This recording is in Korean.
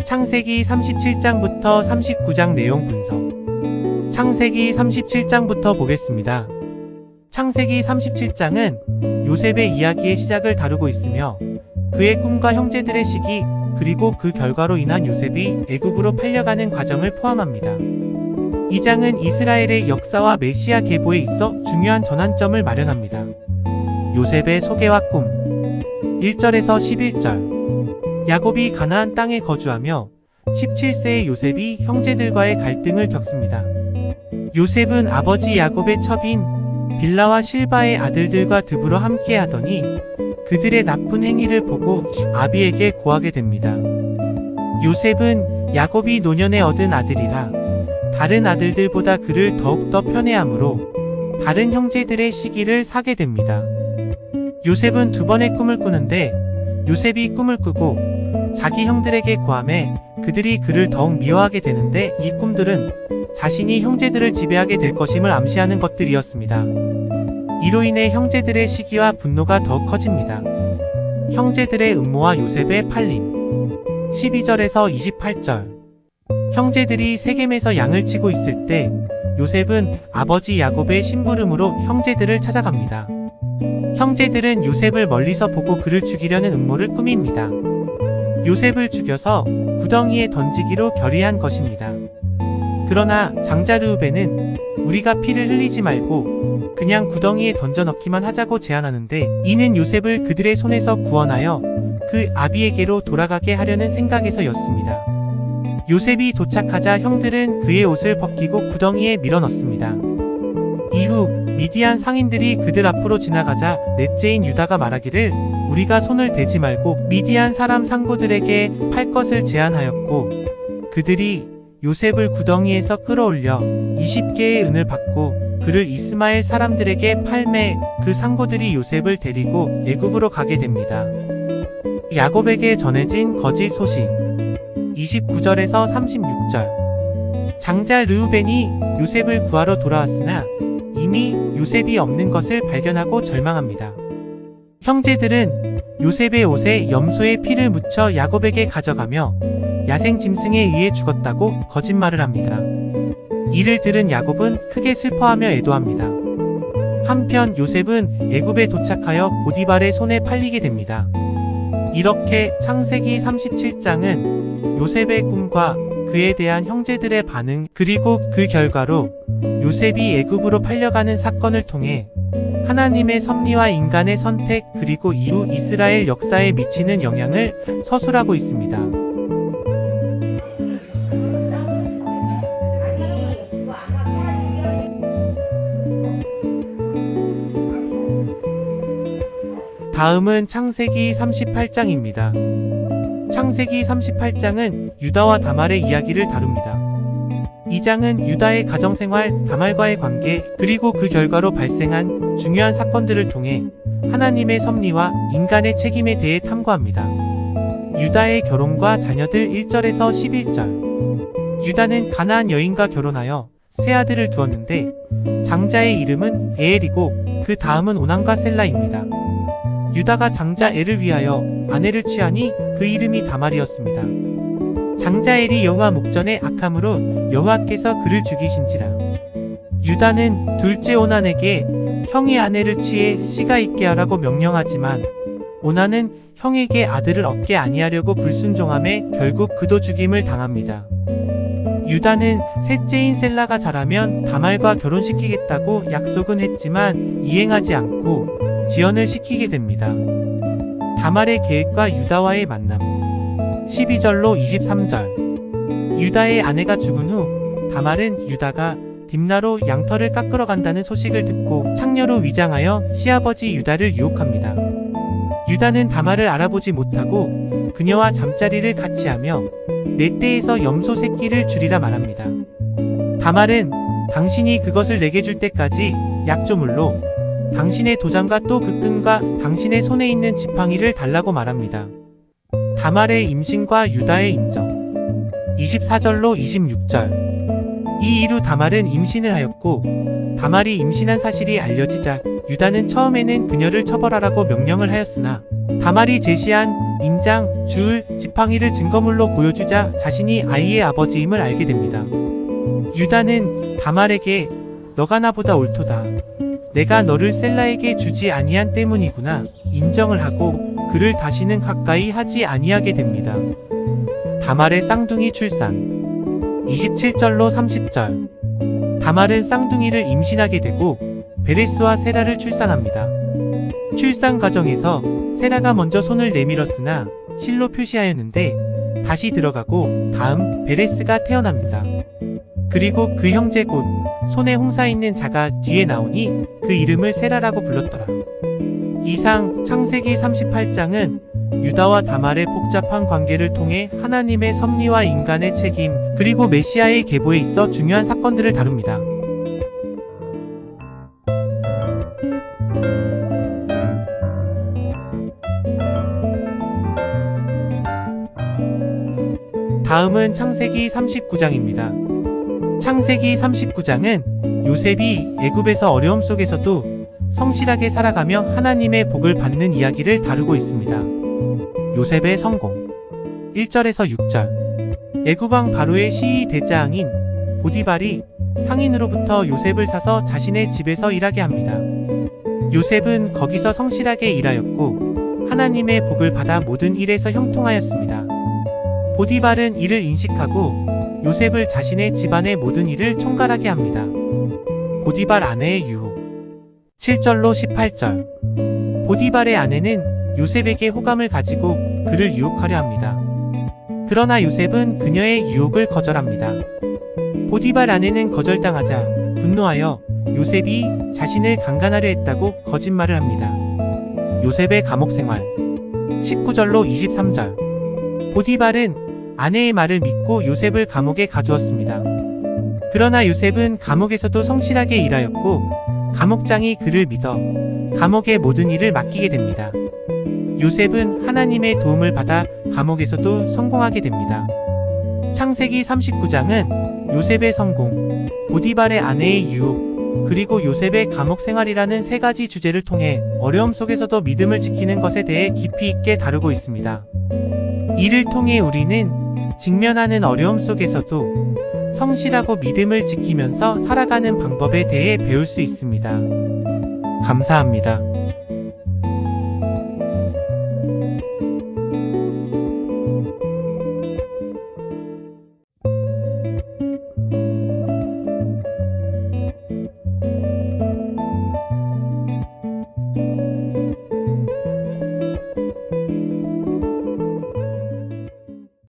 창세기 37장부터 39장 내용 분석. 창세기 37장부터 보겠습니다. 창세기 37장은 요셉의 이야기의 시작을 다루고 있으며 그의 꿈과 형제들의 시기 그리고 그 결과로 인한 요셉이 애굽으로 팔려가는 과정을 포함합니다. 이 장은 이스라엘의 역사와 메시아 계보에 있어 중요한 전환점을 마련합니다. 요셉의 소개와 꿈. 1절에서 11절. 야곱이 가나안 땅에 거주하며 17세의 요셉이 형제들과의 갈등을 겪습니다. 요셉은 아버지 야곱의 첩인 빌라와 실바의 아들들과 더불어 함께하더니 그들의 나쁜 행위를 보고 아비에게 고하게 됩니다. 요셉은 야곱이 노년에 얻은 아들이라 다른 아들들보다 그를 더욱더 편애하므로 다른 형제들의 시기를 사게 됩니다. 요셉은 두 번의 꿈을 꾸는데 요셉이 꿈을 꾸고 자기 형들에게 고함해 그들이 그를 더욱 미워하게 되는데 이 꿈들은 자신이 형제들을 지배하게 될 것임을 암시하는 것들이었습니다. 이로 인해 형제들의 시기와 분노가 더욱 커집니다. 형제들의 음모와 요셉의 팔림. 12절에서 28절. 형제들이 세겜에서 양을 치고 있을 때 요셉은 아버지 야곱의 심부름으로 형제들을 찾아갑니다. 형제들은 요셉을 멀리서 보고 그를 죽이려는 음모를 꾸밉니다. 요셉을 죽여서 구덩이에 던지기로 결의한 것입니다. 그러나 장자 르우벤은 우리가 피를 흘리지 말고 그냥 구덩이에 던져 넣기만 하자고 제안하는데 이는 요셉을 그들의 손에서 구원하여 그 아비에게로 돌아가게 하려는 생각에서였습니다. 요셉이 도착하자 형들은 그의 옷을 벗기고 구덩이에 밀어넣습니다. 이후 미디안 상인들이 그들 앞으로 지나가자 넷째인 유다가 말하기를 우리가 손을 대지 말고 미디안 사람 상고들에게 팔 것을 제안하였고 그들이 요셉을 구덩이에서 끌어올려 20개의 은을 받고 그를 이스마엘 사람들에게 팔매 그 상고들이 요셉을 데리고 애굽으로 가게 됩니다. 야곱에게 전해진 거짓 소식. 29절에서 36절. 장자 르우벤이 요셉을 구하러 돌아왔으나 이미 요셉이 없는 것을 발견하고 절망합니다. 형제들은 요셉의 옷에 염소의 피를 묻혀 야곱에게 가져가며 야생 짐승에 의해 죽었다고 거짓말을 합니다. 이를 들은 야곱은 크게 슬퍼하며 애도합니다. 한편 요셉은 애굽에 도착하여 보디발의 손에 팔리게 됩니다. 이렇게 창세기 37장은 요셉의 꿈과 그에 대한 형제들의 반응 그리고 그 결과로 요셉이 애굽으로 팔려가는 사건을 통해 하나님의 섭리와 인간의 선택 그리고 이후 이스라엘 역사에 미치는 영향을 서술하고 있습니다. 다음은 창세기 38장입니다. 창세기 38장은 유다와 다말의 이야기를 다룹니다. 이 장은 유다의 가정생활, 다말과의 관계, 그리고 그 결과로 발생한 중요한 사건들을 통해 하나님의 섭리와 인간의 책임에 대해 탐구합니다. 유다의 결혼과 자녀들 1절에서 11절. 유다는 가나안 여인과 결혼하여 세 아들을 두었는데 장자의 이름은 에엘이고 그 다음은 오난과 셀라입니다. 유다가 장자 엘을 위하여 아내를 취하니 그 이름이 다말이었습니다. 장자 엘이 여호와 목전에 악함으로 여호와께서 그를 죽이신지라. 유다는 둘째 오난에게 형의 아내를 취해 씨가 있게 하라고 명령하지만 오난은 형에게 아들을 얻게 아니하려고 불순종함에 결국 그도 죽임을 당합니다. 유다는 셋째인 셀라가 자라면 다말과 결혼시키겠다고 약속은 했지만 이행하지 않고 지연을 시키게 됩니다. 다말의 계획과 유다와의 만남. 12절로 23절. 유다의 아내가 죽은 후 다말은 유다가 딥나로 양털을 깎으러 간다는 소식을 듣고 창녀로 위장하여 시아버지 유다를 유혹합니다. 유다는 다말을 알아보지 못하고 그녀와 잠자리를 같이 하며 내 떼에서 염소 새끼를 주리라 말합니다. 다말은 당신이 그것을 내게 줄 때까지 약조물로 당신의 도장과 또 그 끈과 당신의 손에 있는 지팡이를 달라고 말합니다. 다말의 임신과 유다의 인정. 24절로 26절. 이 이후 다말은 임신을 하였고 다말이 임신한 사실이 알려지자 유다는 처음에는 그녀를 처벌하라고 명령을 하였으나 다말이 제시한 인장, 줄, 지팡이를 증거물로 보여주자 자신이 아이의 아버지임을 알게 됩니다. 유다는 다말에게 너가 나보다 옳도다. 내가 너를 셀라에게 주지 아니한 때문이구나 인정을 하고 그를 다시는 가까이 하지 아니하게 됩니다. 다말의 쌍둥이 출산 27절로 30절. 다말은 쌍둥이를 임신하게 되고 베레스와 세라를 출산합니다. 출산 과정에서 세라가 먼저 손을 내밀었으나 실로 표시하였는데 다시 들어가고 다음 베레스가 태어납니다. 그리고 그 형제 곧 손에 홍사 있는 자가 뒤에 나오니 그 이름을 세라라고 불렀더라. 이상 창세기 38장은 유다와 다말의 복잡한 관계를 통해 하나님의 섭리와 인간의 책임 그리고 메시아의 계보에 있어 중요한 사건들을 다룹니다. 다음은 창세기 39장입니다. 창세기 39장은 요셉이 애굽에서 어려움 속에서도 성실하게 살아가며 하나님의 복을 받는 이야기를 다루고 있습니다. 요셉의 성공 1절에서 6절. 애굽왕 바로의 시위 대장인 보디발이 상인으로부터 요셉을 사서 자신의 집에서 일하게 합니다. 요셉은 거기서 성실하게 일하였고 하나님의 복을 받아 모든 일에서 형통하였습니다. 보디발은 이를 인식하고 요셉을 자신의 집안의 모든 일을 총괄하게 합니다. 보디발 아내의 유혹 7절로 18절. 보디발의 아내는 요셉에게 호감을 가지고 그를 유혹하려 합니다. 그러나 요셉은 그녀의 유혹을 거절합니다. 보디발 아내는 거절당하자 분노하여 요셉이 자신을 강간하려 했다고 거짓말을 합니다. 요셉의 감옥 생활 19절로 23절. 보디발은 아내의 말을 믿고 요셉을 감옥에 가두었습니다. 그러나 요셉은 감옥에서도 성실하게 일하였고 감옥장이 그를 믿어 감옥의 모든 일을 맡기게 됩니다. 요셉은 하나님의 도움을 받아 감옥에서도 성공하게 됩니다. 창세기 39장은 요셉의 성공, 보디발의 아내의 유혹, 그리고 요셉의 감옥 생활이라는 세 가지 주제를 통해 어려움 속에서도 믿음을 지키는 것에 대해 깊이 있게 다루고 있습니다. 이를 통해 우리는 직면하는 어려움 속에서도 성실하고 믿음을 지키면서 살아가는 방법에 대해 배울 수 있습니다. 감사합니다.